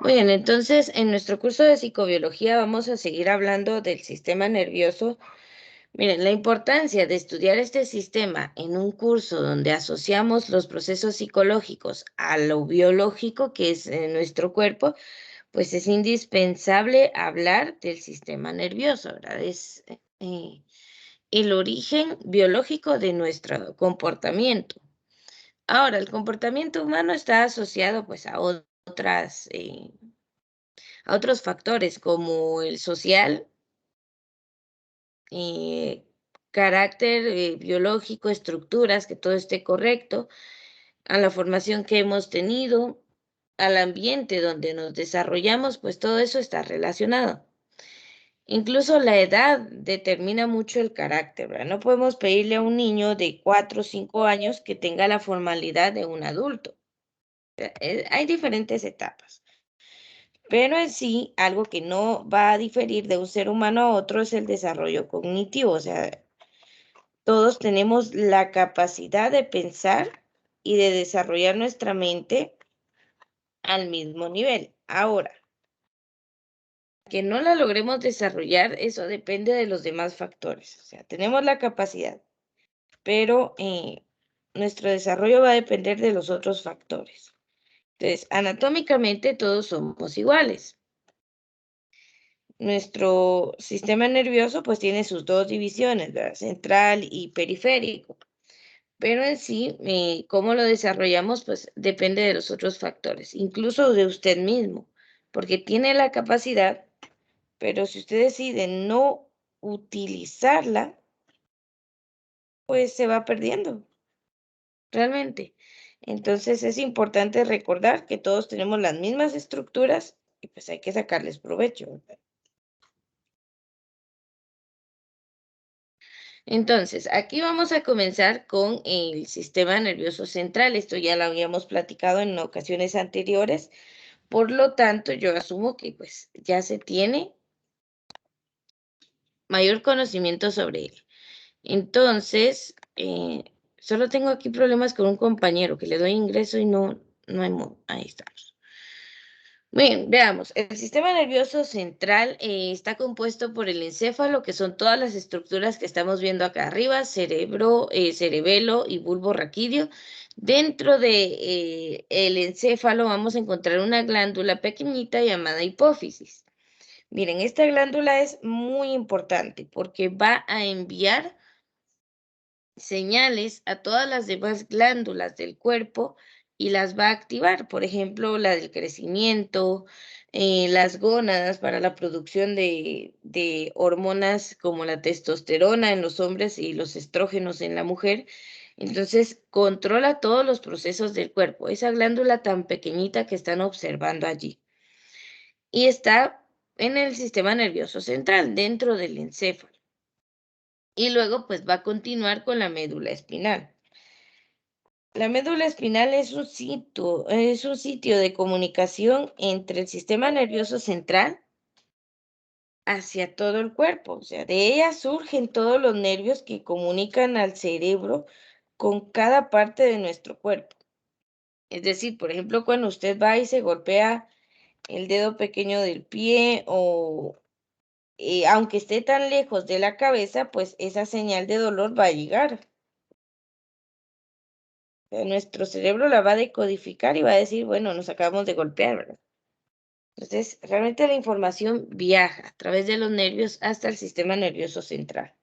Muy bien, entonces en nuestro curso de psicobiología vamos a seguir hablando del sistema nervioso. Miren, la importancia de estudiar este sistema en un curso donde asociamos los procesos psicológicos a lo biológico que es nuestro cuerpo, pues es indispensable hablar del sistema nervioso, ¿verdad? Es el origen biológico de nuestro comportamiento. Ahora, el comportamiento humano está asociado pues a otros factores como el social, eh, carácter biológico, estructuras, que todo esté correcto, a la formación que hemos tenido, al ambiente donde nos desarrollamos, pues todo eso está relacionado. Incluso la edad determina mucho el carácter, ¿verdad? No podemos pedirle a un niño de 4 o 5 años que tenga la formalidad de un adulto. Hay diferentes etapas. Pero en sí, algo que no va a diferir de un ser humano a otro es el desarrollo cognitivo. O sea, todos tenemos la capacidad de pensar y de desarrollar nuestra mente al mismo nivel. Ahora, que no la logremos desarrollar, eso depende de los demás factores. O sea, tenemos la capacidad, pero nuestro desarrollo va a depender de los otros factores. Entonces, anatómicamente todos somos iguales. Nuestro sistema nervioso pues tiene sus dos divisiones, ¿verdad? Central y periférico. Pero en sí, cómo lo desarrollamos, pues depende de los otros factores, incluso de usted mismo, porque tiene la capacidad, pero si usted decide no utilizarla, pues se va perdiendo, realmente. Entonces es importante recordar que todos tenemos las mismas estructuras y pues hay que sacarles provecho, ¿verdad? Entonces, aquí vamos a comenzar con el sistema nervioso central. Esto ya lo habíamos platicado en ocasiones anteriores. Por lo tanto, yo asumo que pues ya se tiene mayor conocimiento sobre él. Entonces, solo tengo aquí problemas con un compañero que le doy ingreso y no hay modo. Ahí estamos. Bien, veamos. El sistema nervioso central está compuesto por el encéfalo, que son todas las estructuras que estamos viendo acá arriba, cerebro, cerebelo y bulbo raquídeo. Dentro de el encéfalo vamos a encontrar una glándula pequeñita llamada hipófisis. Miren, esta glándula es muy importante porque va a enviar señales a todas las demás glándulas del cuerpo y las va a activar. Por ejemplo, la del crecimiento, las gónadas para la producción de hormonas como la testosterona en los hombres y los estrógenos en la mujer. Entonces, controla todos los procesos del cuerpo, esa glándula tan pequeñita que están observando allí. Y está en el sistema nervioso central, dentro del encéfalo. Y luego, pues va a continuar con la médula espinal. La médula espinal es un sitio de comunicación entre el sistema nervioso central hacia todo el cuerpo. O sea, de ella surgen todos los nervios que comunican al cerebro con cada parte de nuestro cuerpo. Es decir, por ejemplo, cuando usted va y se golpea el dedo pequeño del pie o aunque esté tan lejos de la cabeza, pues esa señal de dolor va a llegar. Nuestro cerebro la va a decodificar y va a decir, bueno, nos acabamos de golpear, ¿verdad? Entonces, realmente la información viaja a través de los nervios hasta el sistema nervioso central.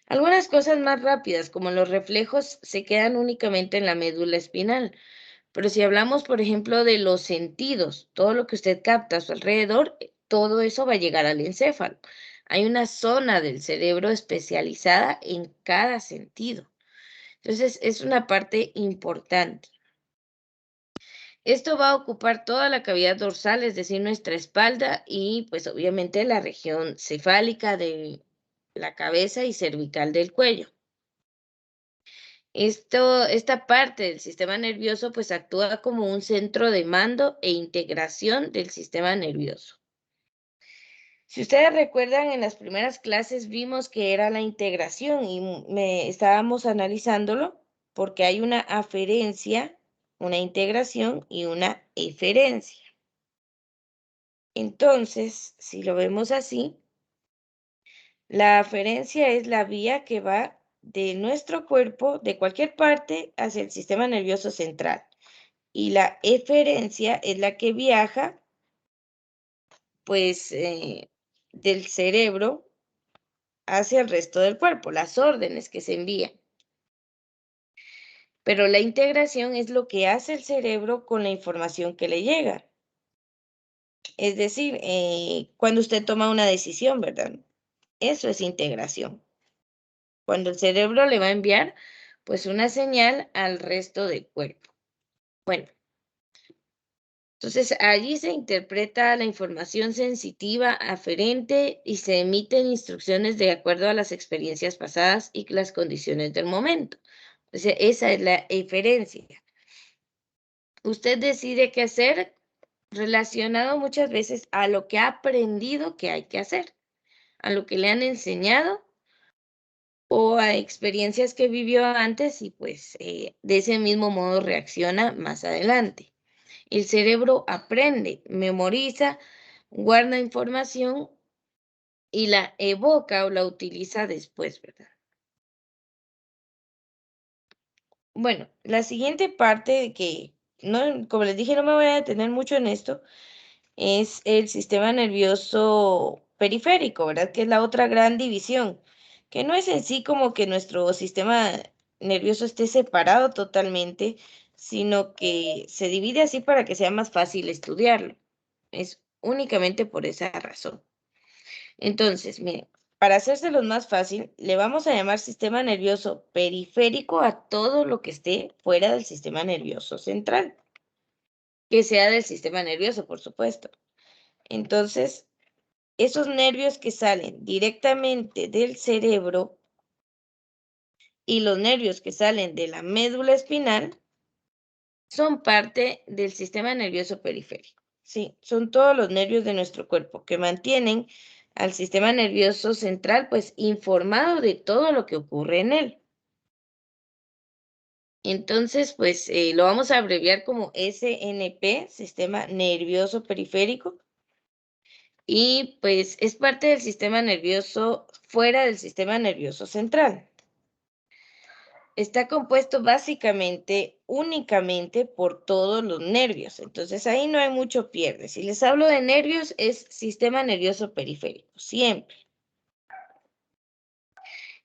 Algunas cosas más rápidas, como los reflejos, se quedan únicamente en la médula espinal. Pero si hablamos, por ejemplo, de los sentidos, todo lo que usted capta a su alrededor, todo eso va a llegar al encéfalo. Hay una zona del cerebro especializada en cada sentido. Entonces, es una parte importante. Esto va a ocupar toda la cavidad dorsal, es decir, nuestra espalda y pues obviamente la región cefálica de la cabeza y cervical del cuello. Esta parte del sistema nervioso pues actúa como un centro de mando e integración del sistema nervioso. Si ustedes recuerdan, en las primeras clases vimos que era la integración y estábamos analizándolo porque hay una aferencia, una integración y una eferencia. Entonces, si lo vemos así, la aferencia es la vía que va de nuestro cuerpo, de cualquier parte, hacia el sistema nervioso central. Y la eferencia es la que viaja, pues, del cerebro hacia el resto del cuerpo, las órdenes que se envían. Pero la integración es lo que hace el cerebro con la información que le llega. Es decir, cuando usted toma una decisión, ¿verdad? Eso es integración. Cuando el cerebro le va a enviar, pues, una señal al resto del cuerpo. Bueno, entonces allí se interpreta la información sensitiva aferente y se emiten instrucciones de acuerdo a las experiencias pasadas y las condiciones del momento. O sea, esa es la eferencia. Usted decide qué hacer relacionado muchas veces a lo que ha aprendido que hay que hacer, a lo que le han enseñado o a experiencias que vivió antes y pues de ese mismo modo reacciona más adelante. El cerebro aprende, memoriza, guarda información y la evoca o la utiliza después, ¿verdad? Bueno, la siguiente parte que, no, como les dije, no me voy a detener mucho en esto, es el sistema nervioso periférico, ¿verdad? Que es la otra gran división, que no es en sí como que nuestro sistema nervioso esté separado totalmente, sino que se divide así para que sea más fácil estudiarlo. Es únicamente por esa razón. Entonces, miren, para hacérselo más fácil, le vamos a llamar sistema nervioso periférico a todo lo que esté fuera del sistema nervioso central, que sea del sistema nervioso, por supuesto. Entonces, esos nervios que salen directamente del cerebro y los nervios que salen de la médula espinal son parte del sistema nervioso periférico. Sí, son todos los nervios de nuestro cuerpo que mantienen al sistema nervioso central pues informado de todo lo que ocurre en él. Entonces, pues lo vamos a abreviar como SNP, sistema nervioso periférico, y pues es parte del sistema nervioso fuera del sistema nervioso central. Está compuesto básicamente, únicamente por todos los nervios. Entonces ahí no hay mucho pierde. Si les hablo de nervios, es sistema nervioso periférico, siempre.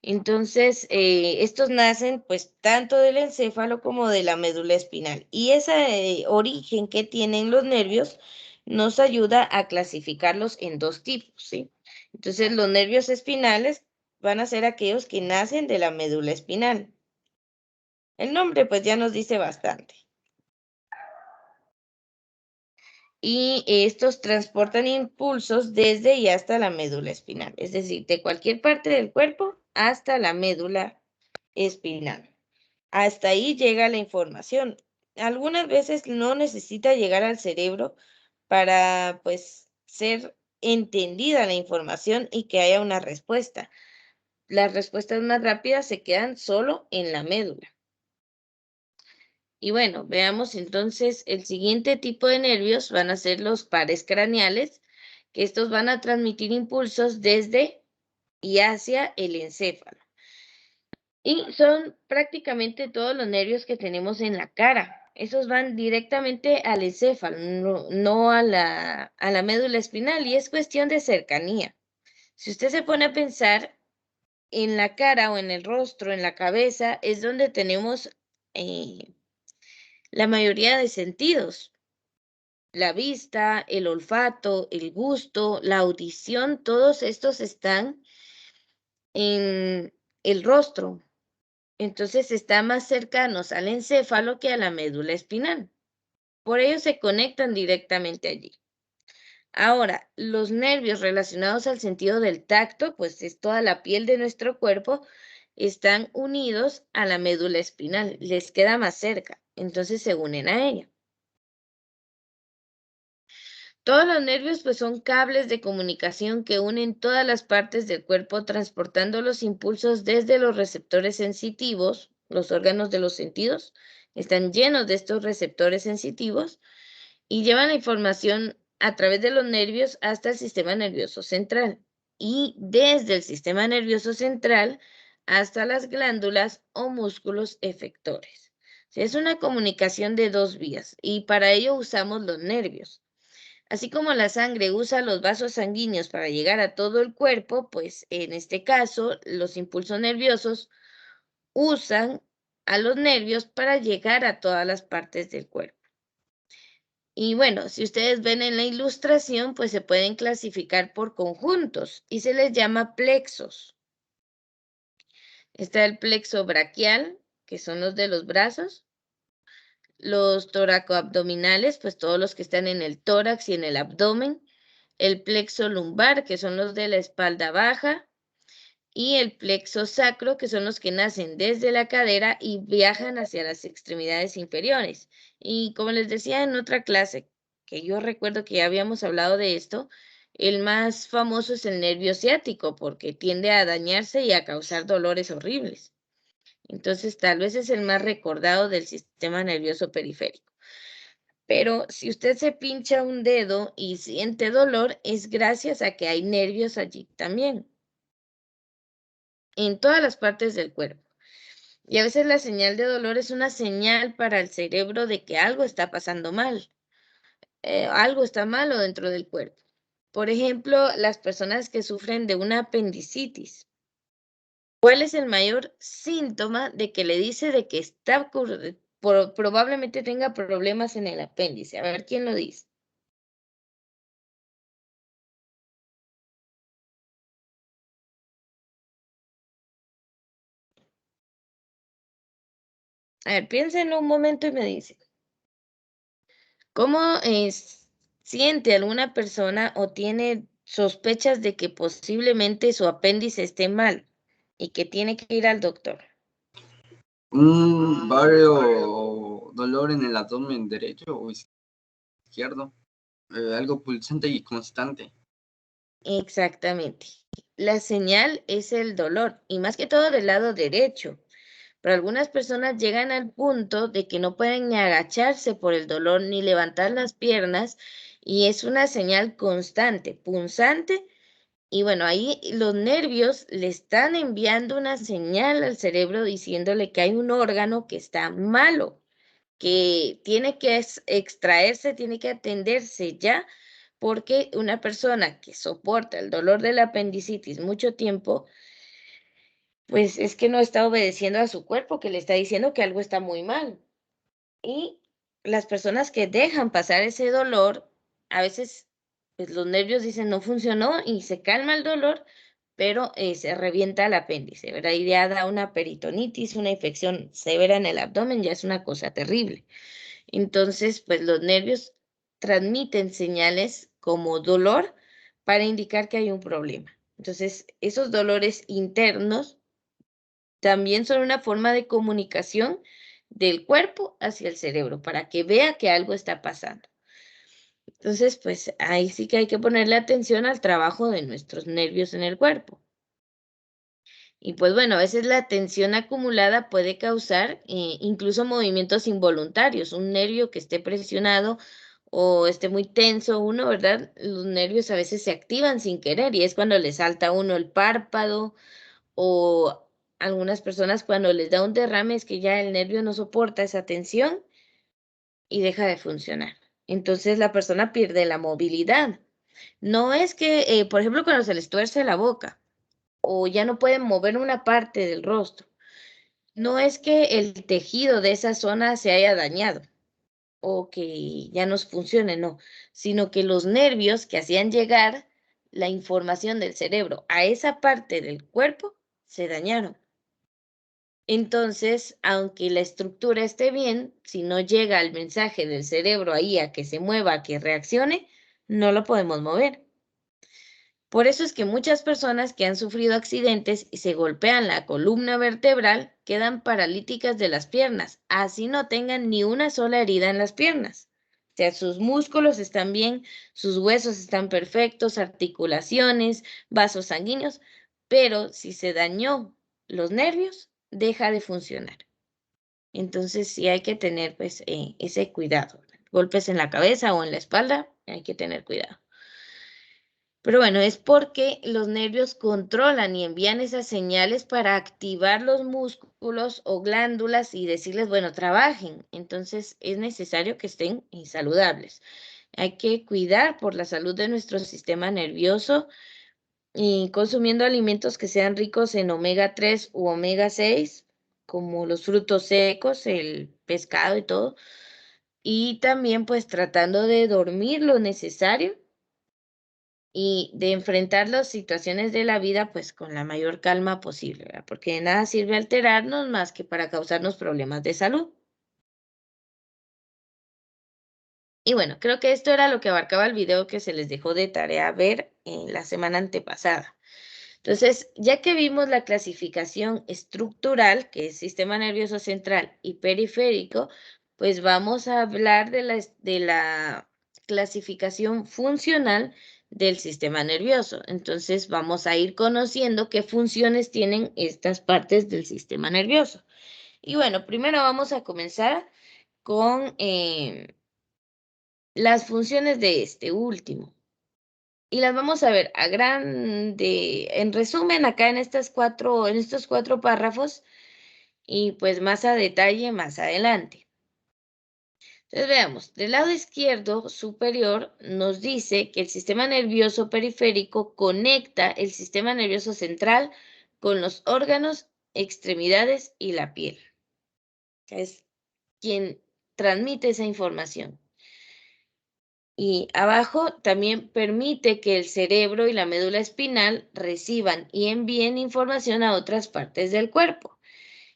Entonces, estos nacen pues tanto del encéfalo como de la médula espinal. Y ese origen que tienen los nervios nos ayuda a clasificarlos en dos tipos, ¿sí? Entonces, los nervios espinales van a ser aquellos que nacen de la médula espinal. El nombre pues ya nos dice bastante. Y estos transportan impulsos desde y hasta la médula espinal, es decir, de cualquier parte del cuerpo hasta la médula espinal. Hasta ahí llega la información. Algunas veces no necesita llegar al cerebro para pues ser entendida la información y que haya una respuesta. Las respuestas más rápidas se quedan solo en la médula. Y bueno, veamos entonces el siguiente tipo de nervios van a ser los pares craneales, que estos van a transmitir impulsos desde y hacia el encéfalo. Y son prácticamente todos los nervios que tenemos en la cara. Esos van directamente al encéfalo, no a la médula espinal, y es cuestión de cercanía. Si usted se pone a pensar en la cara o en el rostro, en la cabeza, es donde tenemos la mayoría de sentidos. La vista, el olfato, el gusto, la audición, todos estos están en el rostro. Entonces están más cercanos al encéfalo que a la médula espinal. Por ello se conectan directamente allí. Ahora, los nervios relacionados al sentido del tacto, pues es toda la piel de nuestro cuerpo, están unidos a la médula espinal, les queda más cerca, entonces se unen a ella. Todos los nervios pues son cables de comunicación que unen todas las partes del cuerpo transportando los impulsos desde los receptores sensitivos, los órganos de los sentidos están llenos de estos receptores sensitivos y llevan la información a través de los nervios hasta el sistema nervioso central y desde el sistema nervioso central hasta las glándulas o músculos efectores. Es una comunicación de dos vías y para ello usamos los nervios. Así como la sangre usa los vasos sanguíneos para llegar a todo el cuerpo, pues en este caso los impulsos nerviosos usan a los nervios para llegar a todas las partes del cuerpo. Y bueno, si ustedes ven en la ilustración, pues se pueden clasificar por conjuntos y se les llama plexos. Está el plexo braquial, que son los de los brazos, los toracoabdominales, pues todos los que están en el tórax y en el abdomen, el plexo lumbar, que son los de la espalda baja, y el plexo sacro, que son los que nacen desde la cadera y viajan hacia las extremidades inferiores. Y como les decía en otra clase, que yo recuerdo que ya habíamos hablado de esto, el más famoso es el nervio ciático, porque tiende a dañarse y a causar dolores horribles. Entonces, tal vez es el más recordado del sistema nervioso periférico. Pero si usted se pincha un dedo y siente dolor, es gracias a que hay nervios allí también, en todas las partes del cuerpo. Y a veces la señal de dolor es una señal para el cerebro de que algo está pasando mal, algo está malo dentro del cuerpo. Por ejemplo, las personas que sufren de una apendicitis. ¿Cuál es el mayor síntoma de que le dice de que está probablemente tenga problemas en el apéndice? A ver quién lo dice. A ver, piénsenlo un momento y me dice. ¿Cómo siente alguna persona o tiene sospechas de que posiblemente su apéndice esté mal y que tiene que ir al doctor? Un vario dolor en el abdomen derecho o izquierdo, algo pulsante y constante. Exactamente. La señal es el dolor y más que todo del lado derecho. Pero algunas personas llegan al punto de que no pueden ni agacharse por el dolor ni levantar las piernas y es una señal constante, punzante. Y bueno, ahí los nervios le están enviando una señal al cerebro diciéndole que hay un órgano que está malo, que tiene que extraerse, tiene que atenderse ya, porque una persona que soporta el dolor de la apendicitis mucho tiempo, pues es que no está obedeciendo a su cuerpo, que le está diciendo que algo está muy mal. Y las personas que dejan pasar ese dolor, a veces pues los nervios dicen no funcionó y se calma el dolor, pero se revienta el apéndice, ¿verdad? Y ya da una peritonitis, una infección severa en el abdomen, ya es una cosa terrible. Entonces, pues los nervios transmiten señales como dolor para indicar que hay un problema. Entonces, esos dolores internos también son una forma de comunicación del cuerpo hacia el cerebro para que vea que algo está pasando. Entonces, pues ahí sí que hay que ponerle atención al trabajo de nuestros nervios en el cuerpo. Y pues bueno, a veces la tensión acumulada puede causar incluso movimientos involuntarios, un nervio que esté presionado o esté muy tenso uno, ¿verdad? Los nervios a veces se activan sin querer y es cuando le salta a uno el párpado o algunas personas cuando les da un derrame es que ya el nervio no soporta esa tensión y deja de funcionar. Entonces la persona pierde la movilidad. No es que, por ejemplo, cuando se les tuerce la boca o ya no pueden mover una parte del rostro, no es que el tejido de esa zona se haya dañado o que ya no funcione, no, sino que los nervios que hacían llegar la información del cerebro a esa parte del cuerpo se dañaron. Entonces, aunque la estructura esté bien, si no llega el mensaje del cerebro ahí a que se mueva, a que reaccione, no lo podemos mover. Por eso es que muchas personas que han sufrido accidentes y se golpean la columna vertebral quedan paralíticas de las piernas, así no tengan ni una sola herida en las piernas. O sea, sus músculos están bien, sus huesos están perfectos, articulaciones, vasos sanguíneos, pero si se dañó los nervios, deja de funcionar. Entonces sí hay que tener pues ese cuidado. golpes en la cabeza o en la espalda, hay que tener cuidado. Pero bueno, es porque los nervios controlan y envían esas señales para activar los músculos o glándulas y decirles, bueno, trabajen. Entonces es necesario que estén saludables. Hay que cuidar por la salud de nuestro sistema nervioso y consumiendo alimentos que sean ricos en omega 3 u omega 6, como los frutos secos, el pescado y todo. Y también pues tratando de dormir lo necesario y de enfrentar las situaciones de la vida pues con la mayor calma posible, ¿verdad? Porque de nada sirve alterarnos más que para causarnos problemas de salud. Y bueno, creo que esto era lo que abarcaba el video que se les dejó de tarea ver en la semana antepasada. Entonces, ya que vimos la clasificación estructural, que es sistema nervioso central y periférico, pues vamos a hablar de la clasificación funcional del sistema nervioso. Entonces, vamos a ir conociendo qué funciones tienen estas partes del sistema nervioso. Y bueno, primero vamos a comenzar con las funciones de este último. Y las vamos a ver en resumen, acá en estos 4 párrafos, y pues más a detalle más adelante. Entonces veamos, del lado izquierdo superior nos dice que el sistema nervioso periférico conecta el sistema nervioso central con los órganos, extremidades y la piel. Que es quien transmite esa información. Y abajo también permite que el cerebro y la médula espinal reciban y envíen información a otras partes del cuerpo.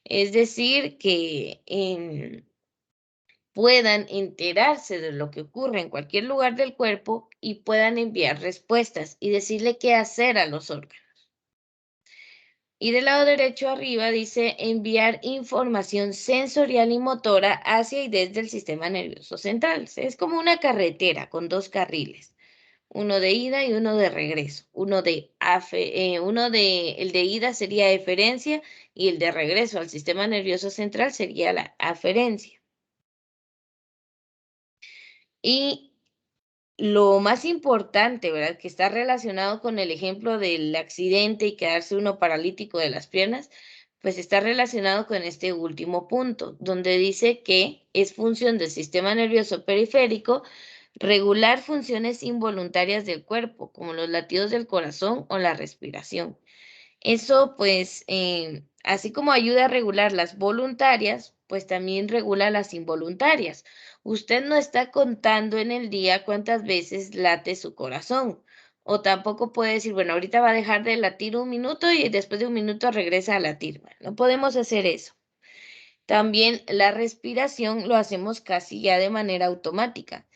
Es decir, que puedan enterarse de lo que ocurre en cualquier lugar del cuerpo y puedan enviar respuestas y decirle qué hacer a los órganos. Y del lado derecho arriba dice enviar información sensorial y motora hacia y desde el sistema nervioso central. Es como una carretera con 2 carriles. Uno de ida y uno de regreso. El de ida sería eferencia y el de regreso al sistema nervioso central sería la aferencia. Y lo más importante, ¿verdad? Que está relacionado con el ejemplo del accidente y quedarse uno paralítico de las piernas, pues está relacionado con este último punto, donde dice que es función del sistema nervioso periférico regular funciones involuntarias del cuerpo, como los latidos del corazón o la respiración. Eso, pues, así como ayuda a regular las voluntarias, pues también regula las involuntarias. Usted no está contando en el día cuántas veces late su corazón. O tampoco puede decir, bueno, ahorita va a dejar de latir 1 minuto y después de 1 minuto regresa a latir. Bueno, no podemos hacer eso. También la respiración lo hacemos casi ya de manera automática.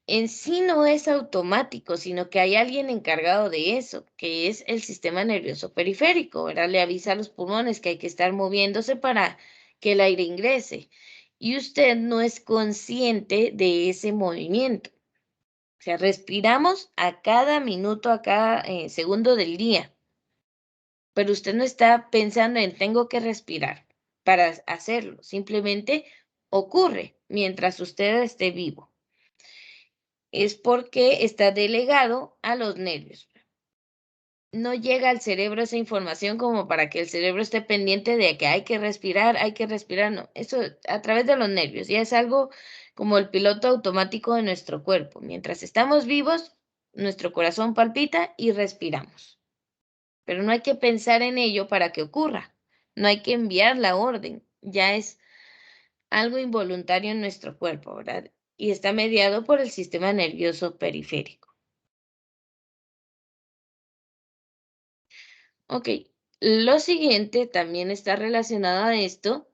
En sí no es automático, sino que hay alguien encargado de eso, que es el sistema nervioso periférico, ¿verdad? Le avisa a los pulmones que hay que estar moviéndose para que el aire ingrese. Y usted no es consciente de ese movimiento. O sea, respiramos a cada minuto, a cada segundo del día, pero usted no está pensando en tengo que respirar para hacerlo. Simplemente ocurre mientras usted esté vivo. Es porque está delegado a los nervios. No llega al cerebro esa información como para que el cerebro esté pendiente de que hay que respirar, no, eso a través de los nervios, ya es algo como el piloto automático de nuestro cuerpo. Mientras estamos vivos, nuestro corazón palpita y respiramos, pero no hay que pensar en ello para que ocurra, no hay que enviar la orden, ya es algo involuntario en nuestro cuerpo, ¿verdad? Y está mediado por el sistema nervioso periférico. Ok, lo siguiente también está relacionado a esto,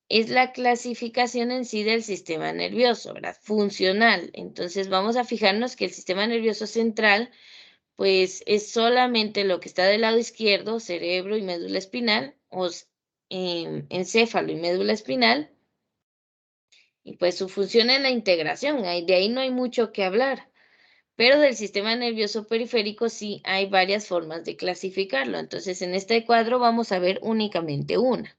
es la clasificación en sí del sistema nervioso, ¿verdad? Funcional. Entonces vamos a fijarnos que el sistema nervioso central, pues es solamente lo que está del lado izquierdo, cerebro y médula espinal, encéfalo y médula espinal, y pues su función es la integración, de ahí no hay mucho que hablar. Pero del sistema nervioso periférico sí hay varias formas de clasificarlo. Entonces, en este cuadro vamos a ver únicamente una.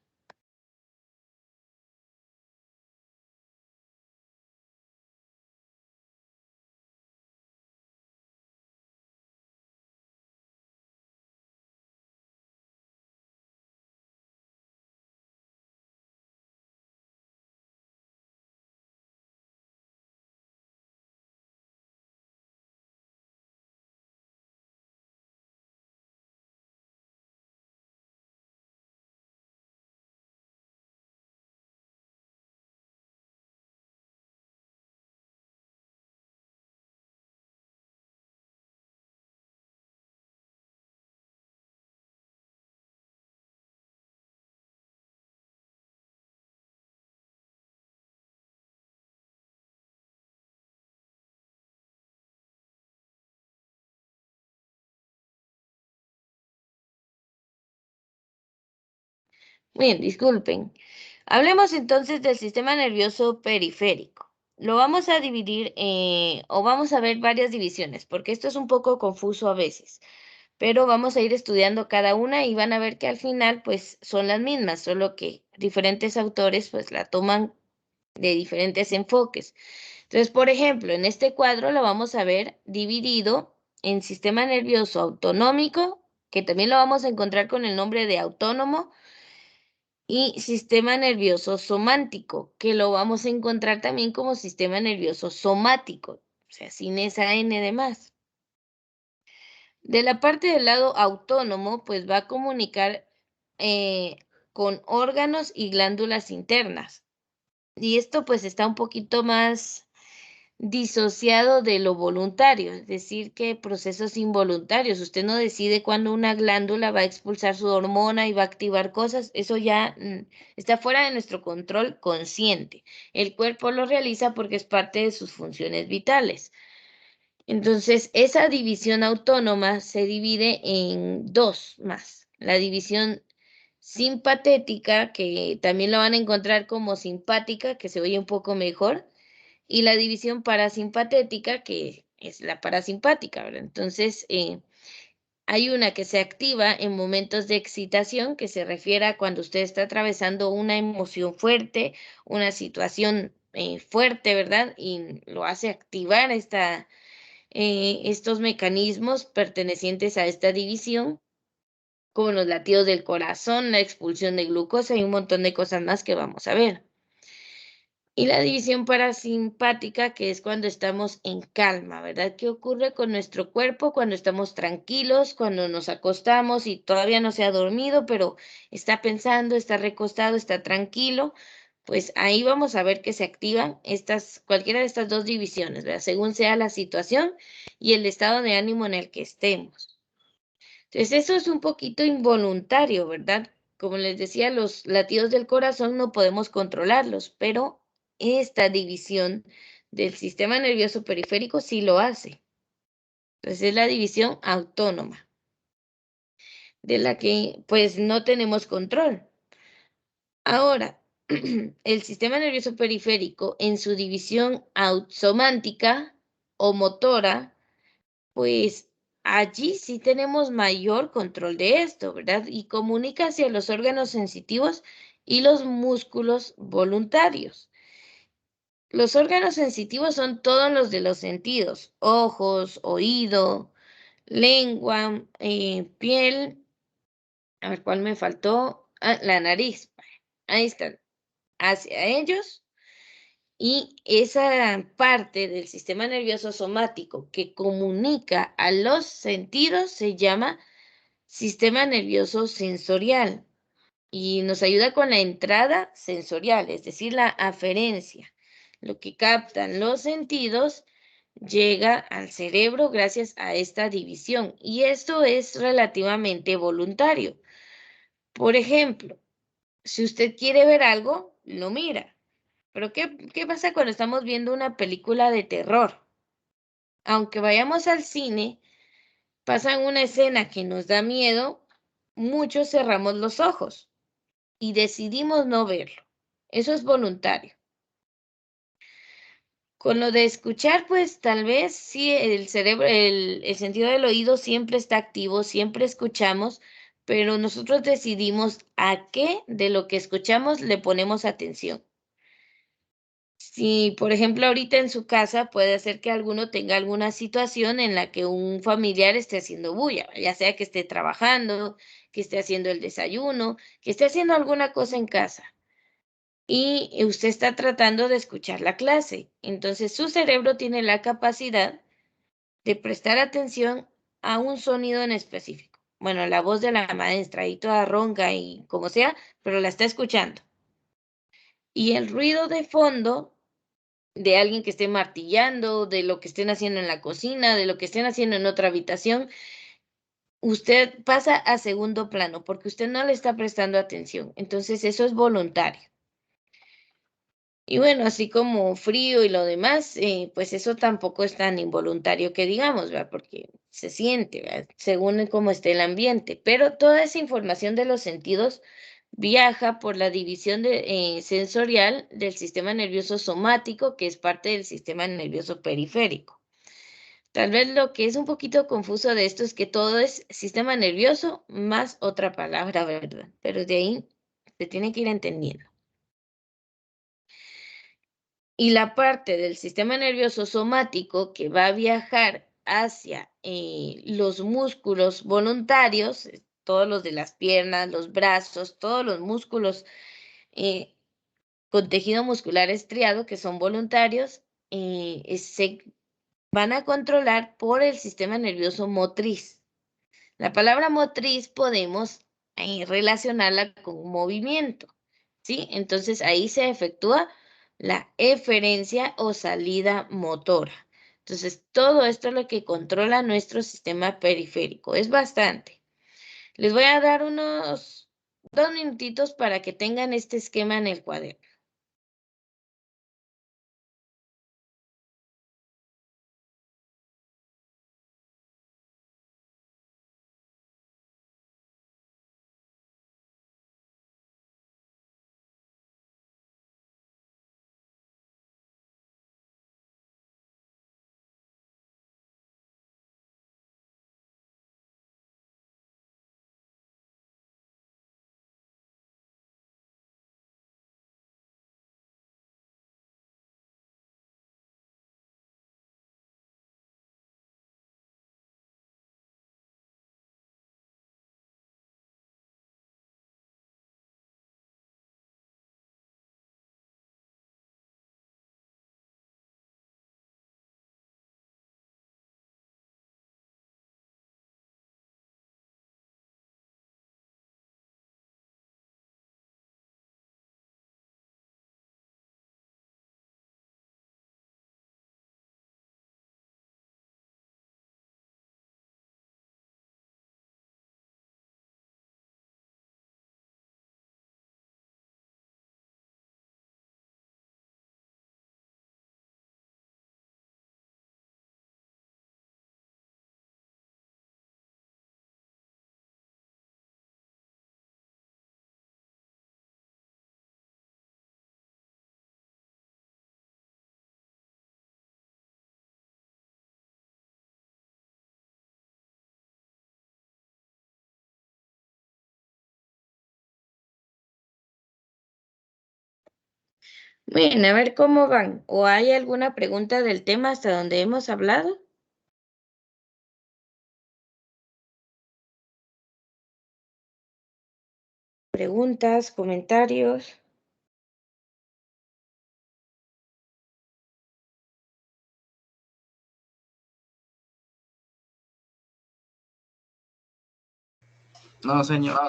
Bien, disculpen. Hablemos entonces del sistema nervioso periférico. Lo vamos a dividir o vamos a ver varias divisiones, porque esto es un poco confuso a veces, pero vamos a ir estudiando cada una y van a ver que al final pues son las mismas, solo que diferentes autores pues la toman de diferentes enfoques. Entonces, por ejemplo, en este cuadro lo vamos a ver dividido en sistema nervioso autonómico, que también lo vamos a encontrar con el nombre de autónomo, y sistema nervioso somántico, que lo vamos a encontrar también como sistema nervioso somático, o sea, sin esa N de más. De la parte del lado autónomo, pues va a comunicar eh, con órganos y glándulas internas. Y esto pues está un poquito más disociado de lo voluntario, es decir, que procesos involuntarios. Usted no decide cuándo una glándula va a expulsar su hormona y va a activar cosas, eso ya está fuera de nuestro control consciente. El cuerpo lo realiza porque es parte de sus funciones vitales. Entonces, esa división autónoma se divide en dos más. La división simpatética, que también lo van a encontrar como simpática, que se oye un poco mejor, y la división parasimpatética, que es la parasimpática, ¿verdad? Entonces, hay una que se activa en momentos de excitación, que se refiere a cuando usted está atravesando una emoción fuerte, una situación fuerte, ¿verdad? Y lo hace activar estos mecanismos pertenecientes a esta división, como los latidos del corazón, la expulsión de glucosa y un montón de cosas más que vamos a ver. Y la división parasimpática, que es cuando estamos en calma, ¿verdad? ¿Qué ocurre con nuestro cuerpo cuando estamos tranquilos, cuando nos acostamos y todavía no se ha dormido, pero está pensando, está recostado, está tranquilo? Pues ahí vamos a ver que se activan cualquiera de estas dos divisiones, ¿verdad? Según sea la situación y el estado de ánimo en el que estemos. Entonces, eso es un poquito involuntario, ¿verdad? Como les decía, los latidos del corazón no podemos controlarlos, pero esta división del sistema nervioso periférico sí lo hace. Entonces, es la división autónoma, de la que pues no tenemos control. Ahora, el sistema nervioso periférico en su división semántica o motora, pues allí sí tenemos mayor control de esto, ¿verdad? Y comunica hacia los órganos sensitivos y los músculos voluntarios. Los órganos sensitivos son todos los de los sentidos: ojos, oído, lengua, piel. A ver, ¿cuál me faltó? Ah, la nariz. Ahí están. Hacia ellos. Y esa parte del sistema nervioso somático que comunica a los sentidos se llama sistema nervioso sensorial y nos ayuda con la entrada sensorial, es decir, la aferencia. Lo que captan los sentidos llega al cerebro gracias a esta división y esto es relativamente voluntario. Por ejemplo, si usted quiere ver algo, lo mira. Pero ¿qué pasa cuando estamos viendo una película de terror? Aunque vayamos al cine, pasan una escena que nos da miedo, muchos cerramos los ojos y decidimos no verlo. Eso es voluntario. Con lo de escuchar, pues tal vez sí el cerebro, el sentido del oído siempre está activo, siempre escuchamos, pero nosotros decidimos a qué de lo que escuchamos le ponemos atención. Si, por ejemplo, ahorita en su casa puede ser que alguno tenga alguna situación en la que un familiar esté haciendo bulla, ya sea que esté trabajando, que esté haciendo el desayuno, que esté haciendo alguna cosa en casa y usted está tratando de escuchar la clase. Entonces, su cerebro tiene la capacidad de prestar atención a un sonido en específico. Bueno, la voz de la maestra y toda ronca y como sea, pero la está escuchando. Y el ruido de fondo de alguien que esté martillando, de lo que estén haciendo en la cocina, de lo que estén haciendo en otra habitación, usted pasa a segundo plano porque usted no le está prestando atención. Entonces, eso es voluntario. Y bueno, así como frío y lo demás, pues eso tampoco es tan involuntario que digamos, ¿verdad? Porque se siente, ¿verdad? Según cómo esté el ambiente. Pero toda esa información de los sentidos viaja por la división sensorial del sistema nervioso somático, que es parte del sistema nervioso periférico. Tal vez lo que es un poquito confuso de esto es que todo es sistema nervioso más otra palabra, ¿verdad? Pero de ahí se tiene que ir entendiendo. Y la parte del sistema nervioso somático que va a viajar hacia los músculos voluntarios, todos los de las piernas, los brazos, todos los músculos eh, con tejido muscular estriado que son voluntarios, se van a controlar por el sistema nervioso motriz. La palabra motriz podemos relacionarla con un movimiento, ¿sí? Entonces ahí se efectúa la eferencia o salida motora. Entonces todo esto es lo que controla nuestro sistema periférico. Es bastante. Les voy a dar unos 2 minutitos para que tengan este esquema en el cuaderno. Bien, a ver cómo van. ¿O hay alguna pregunta del tema hasta donde hemos hablado? Preguntas, comentarios. No, señor.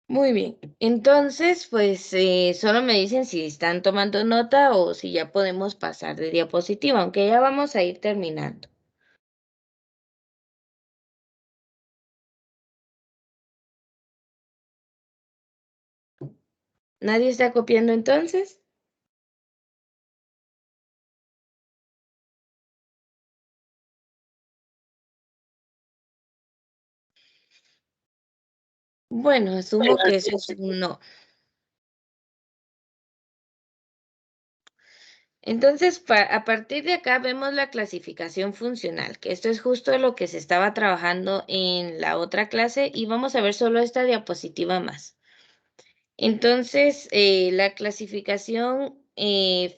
Muy bien. Entonces, pues solo me dicen si están tomando nota o si ya podemos pasar de diapositiva, aunque ya vamos a ir terminando. ¿Nadie está copiando entonces? Bueno, asumo que eso es un no. Entonces, a partir de acá vemos la clasificación funcional, que esto es justo lo que se estaba trabajando en la otra clase y vamos a ver solo esta diapositiva más. Entonces, la clasificación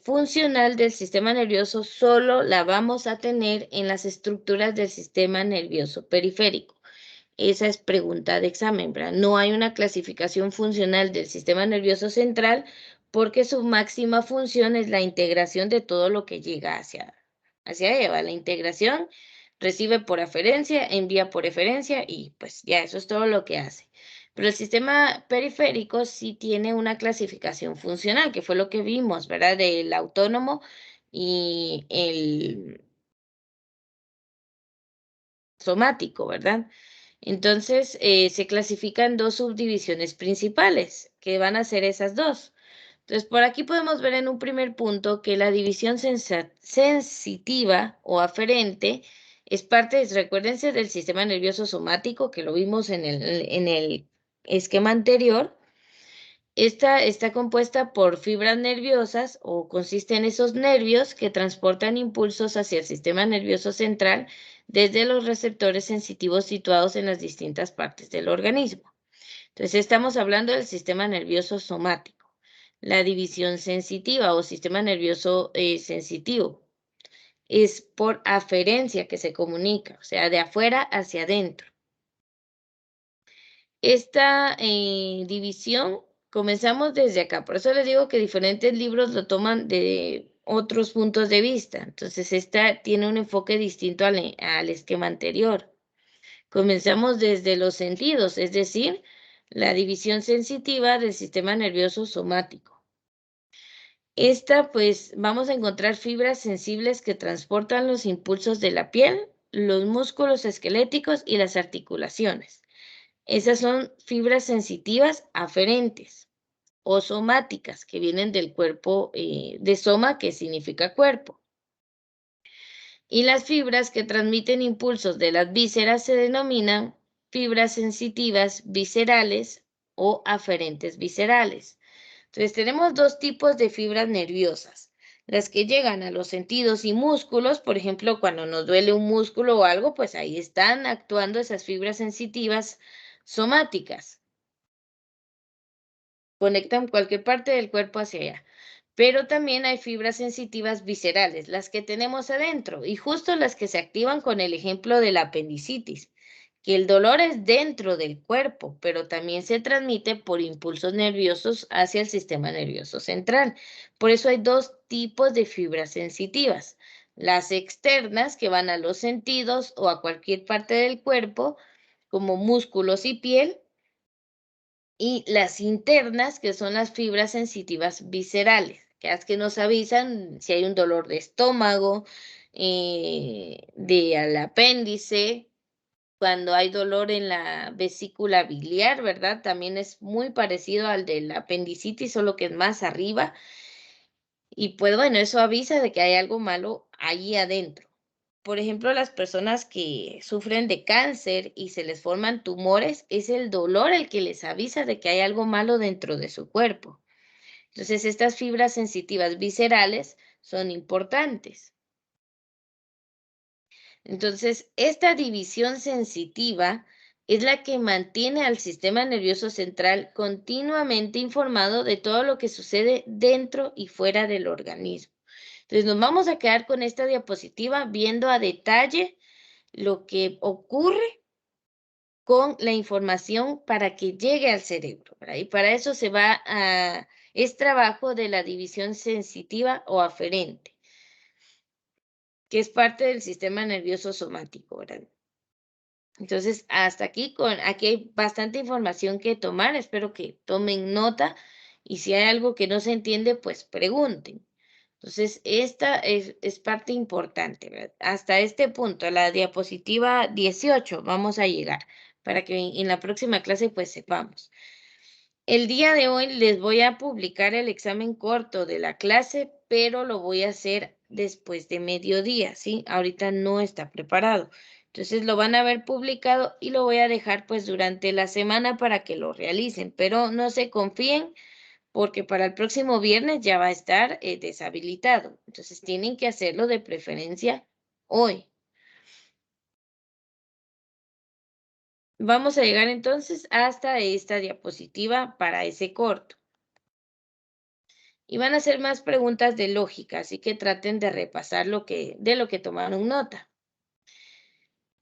funcional del sistema nervioso solo la vamos a tener en las estructuras del sistema nervioso periférico. Esa es pregunta de examen, ¿verdad? No hay una clasificación funcional del sistema nervioso central porque su máxima función es la integración de todo lo que llega hacia ella. La integración recibe por aferencia, envía por eferencia y pues ya eso es todo lo que hace. Pero el sistema periférico sí tiene una clasificación funcional, que fue lo que vimos, ¿verdad? Del autónomo y el somático, ¿verdad? Entonces, se clasifican dos subdivisiones principales, que van a ser esas dos. Entonces, por aquí podemos ver en un primer punto que la división sensitiva o aferente Es parte, recuérdense del sistema nervioso somático que lo vimos en el esquema anterior. Esta está compuesta por fibras nerviosas o consiste en esos nervios que transportan impulsos hacia el sistema nervioso central desde los receptores sensitivos situados en las distintas partes del organismo. Entonces, estamos hablando del sistema nervioso somático, la división sensitiva o sistema nervioso sensitivo. Es por aferencia que se comunica, o sea, de afuera hacia adentro. Esta división comenzamos desde acá, por eso les digo que diferentes libros lo toman de otros puntos de vista. Entonces, esta tiene un enfoque distinto al esquema anterior. Comenzamos desde los sentidos, es decir, la división sensitiva del sistema nervioso somático. Esta, pues, vamos a encontrar fibras sensibles que transportan los impulsos de la piel, los músculos esqueléticos y las articulaciones. Esas son fibras sensitivas aferentes o somáticas que vienen del cuerpo de soma, que significa cuerpo. Y las fibras que transmiten impulsos de las vísceras se denominan fibras sensitivas viscerales o aferentes viscerales. Entonces tenemos dos tipos de fibras nerviosas. Las que llegan a los sentidos y músculos, por ejemplo, cuando nos duele un músculo o algo, pues ahí están actuando esas fibras sensitivas somáticas. Conectan cualquier parte del cuerpo hacia allá. Pero también hay fibras sensitivas viscerales, las que tenemos adentro, y justo las que se activan con el ejemplo de la apendicitis, que el dolor es dentro del cuerpo, pero también se transmite por impulsos nerviosos hacia el sistema nervioso central. Por eso hay dos tipos de fibras sensitivas. Las externas, que van a los sentidos o a cualquier parte del cuerpo, como músculos y piel, y las internas, que son las fibras sensitivas viscerales, que es que nos avisan si hay un dolor de estómago, al apéndice, cuando hay dolor en la vesícula biliar, ¿verdad? También es muy parecido al de la apendicitis, solo que es más arriba. Y pues bueno, eso avisa de que hay algo malo allí adentro. Por ejemplo, las personas que sufren de cáncer y se les forman tumores, es el dolor el que les avisa de que hay algo malo dentro de su cuerpo. Entonces, estas fibras sensitivas viscerales son importantes. Entonces, esta división sensitiva es la que mantiene al sistema nervioso central continuamente informado de todo lo que sucede dentro y fuera del organismo. Entonces, nos vamos a quedar con esta diapositiva viendo a detalle lo que ocurre con la información para que llegue al cerebro, ¿verdad? Y para eso es trabajo de la división sensitiva o aferente, que es parte del sistema nervioso somático, ¿verdad? Entonces, hasta aquí hay bastante información que tomar, espero que tomen nota y si hay algo que no se entiende, pues pregunten. Entonces, esta es parte importante, ¿verdad? Hasta este punto, la diapositiva 18, vamos a llegar para que en la próxima clase pues sepamos. El día de hoy les voy a publicar el examen corto de la clase, pero lo voy a hacer después de mediodía, ¿sí? Ahorita no está preparado. Entonces lo van a ver publicado y lo voy a dejar pues durante la semana para que lo realicen, pero no se confíen porque para el próximo viernes ya va a estar deshabilitado. Entonces tienen que hacerlo de preferencia hoy. Vamos a llegar entonces hasta esta diapositiva para ese corto. Y van a hacer más preguntas de lógica, así que traten de repasar de lo que tomaron nota.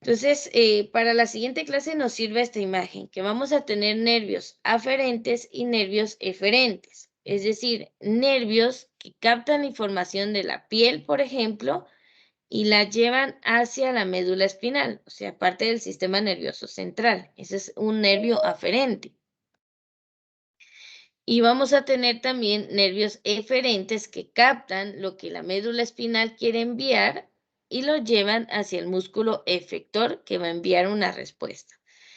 Entonces, para la siguiente clase nos sirve esta imagen, que vamos a tener nervios aferentes y nervios eferentes, es decir, nervios que captan la información de la piel, por ejemplo, y la llevan hacia la médula espinal, o sea, parte del sistema nervioso central. Ese es un nervio aferente. Y vamos a tener también nervios eferentes que captan lo que la médula espinal quiere enviar y lo llevan hacia el músculo efector que va a enviar una respuesta.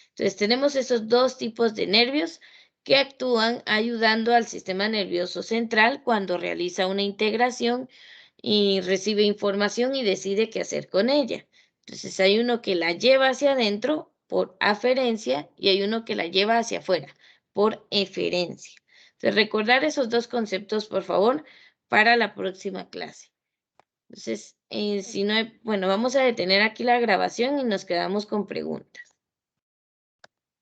Entonces tenemos esos dos tipos de nervios que actúan ayudando al sistema nervioso central cuando realiza una integración y recibe información y decide qué hacer con ella. Entonces hay uno que la lleva hacia adentro por aferencia y hay uno que la lleva hacia afuera por eferencia. Entonces recordar esos dos conceptos, por favor, para la próxima clase. Entonces, si no hay, bueno, vamos a detener aquí la grabación y nos quedamos con preguntas.